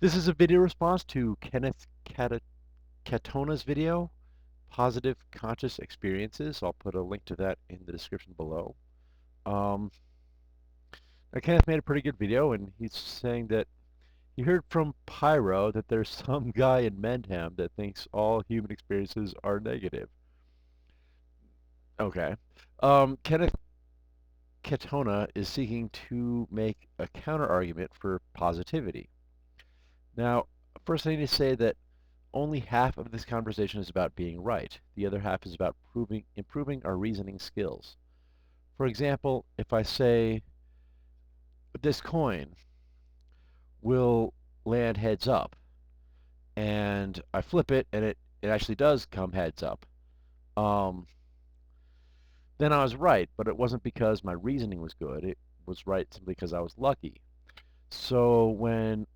This is a video response to Kenneth Katona's video, Positive Conscious Experiences. I'll put a link to that in the description below. Um, Kenneth made a pretty good video, and he's saying that he heard from Pyro that there's some guy in Mendham that thinks all human experiences are negative. Okay. Kenneth Katona is seeking to make a counter argument for positivity. Now, first I need to say that only half of this conversation is about being right. The other half is about improving our reasoning skills. For example, if I say this coin will land heads up, and I flip it and it actually does come heads up, um, then I was right, but it wasn't because my reasoning was good. It was right simply because I was lucky. So when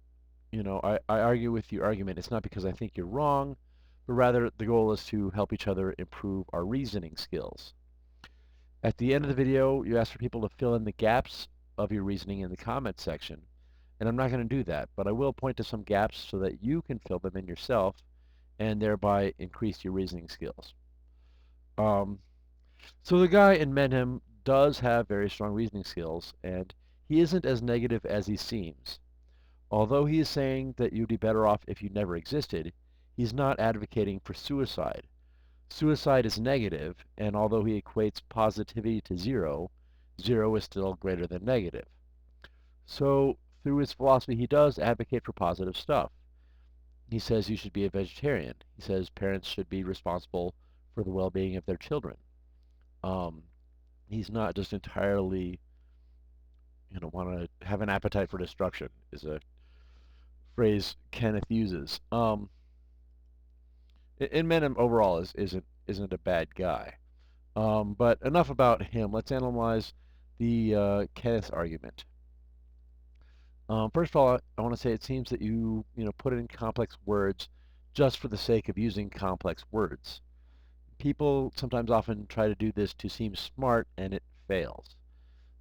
I argue with your argument, it's not because I think you're wrong, but rather the goal is to help each other improve our reasoning skills. At the end of the video, you ask for people to fill in the gaps of your reasoning in the comments section. And I'm not going to do that, but I will point to some gaps so that you can fill them in yourself and thereby increase your reasoning skills. Um, so the guy in Menhem does have very strong reasoning skills, and he isn't as negative as he seems. Although he is saying that you'd be better off if you never existed, he's not advocating for suicide. Suicide is negative, and although he equates positivity to zero, zero is still greater than negative. So, through his philosophy, he does advocate for positive stuff. He says you should be a vegetarian. He says parents should be responsible for the well-being of their children. Um, he's not just entirely, want to have an appetite for destruction, is a phrase Kenneth uses. Menem overall isn't a bad guy. But enough about him. Let's analyze the Kenneth argument. First of all, I want to say it seems that you put in complex words just for the sake of using complex words. People sometimes often try to do this to seem smart, and it fails.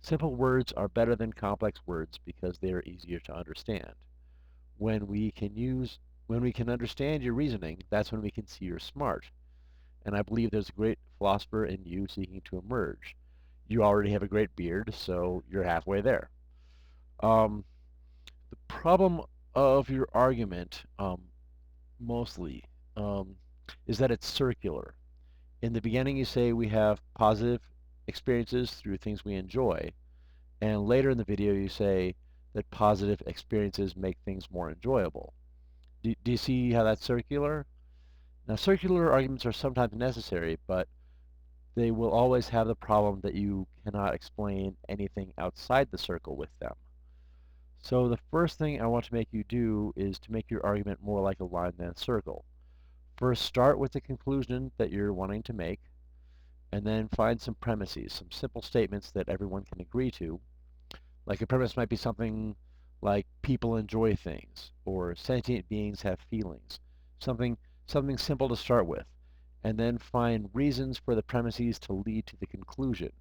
Simple words are better than complex words because they are easier to understand. When we can understand your reasoning, that's when we can see you're smart. And I believe there's a great philosopher in you seeking to emerge. You already have a great beard, so you're halfway there. Um, the problem of your argument, mostly, um, is that it's circular. In the beginning, you say we have positive experiences through things we enjoy, and later in the video, you say that positive experiences make things more enjoyable. Do you see how that's circular? Now, circular arguments are sometimes necessary, but they will always have the problem that you cannot explain anything outside the circle with them. So the first thing I want to make you do is to make your argument more like a line than a circle. First, start with the conclusion that you're wanting to make, and then find some premises, some simple statements that everyone can agree to. Like a premise might be something like people enjoy things, or sentient beings have feelings. Something, something simple to start with, and then find reasons for the premises to lead to the conclusion.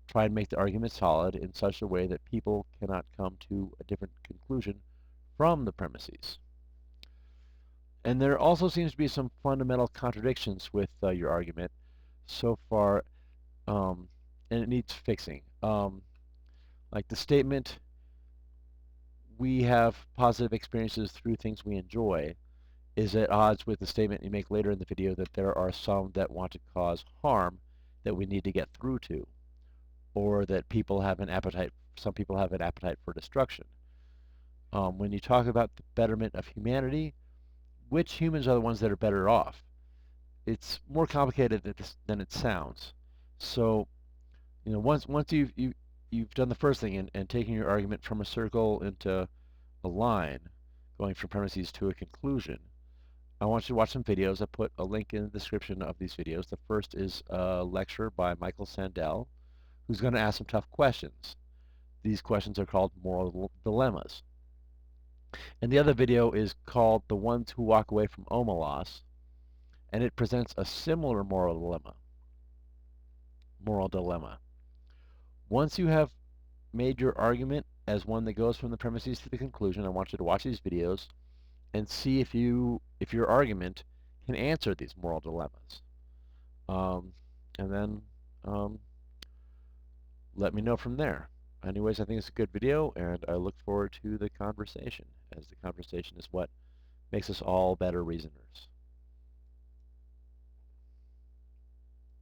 Try and make the argument solid in such a way that people cannot come to a different conclusion from the premises. And there also seems to be some fundamental contradictions with your argument so far, and it needs fixing. Like the statement, we have positive experiences through things we enjoy, is at odds with the statement you make later in the video that there are some that want to cause harm that we need to get through to, or that some people have an appetite for destruction. When you talk about the betterment of humanity, which humans are the ones that are better off? It's more complicated than it sounds. So, once you've done the first thing and taken your argument from a circle into a line, going from premises to a conclusion, I want you to watch some videos. I put a link in the description of these videos. The first is a lecture by Michael Sandel, who's going to ask some tough questions. These questions are called moral dilemmas. And the other video is called The Ones Who Walk Away from Omelas, and it presents a similar moral dilemma. Once you have made your argument as one that goes from the premises to the conclusion, I want you to watch these videos and see if your argument can answer these moral dilemmas. Um, and then um, let me know from there. Anyways, I think it's a good video, and I look forward to the conversation, as the conversation is what makes us all better reasoners.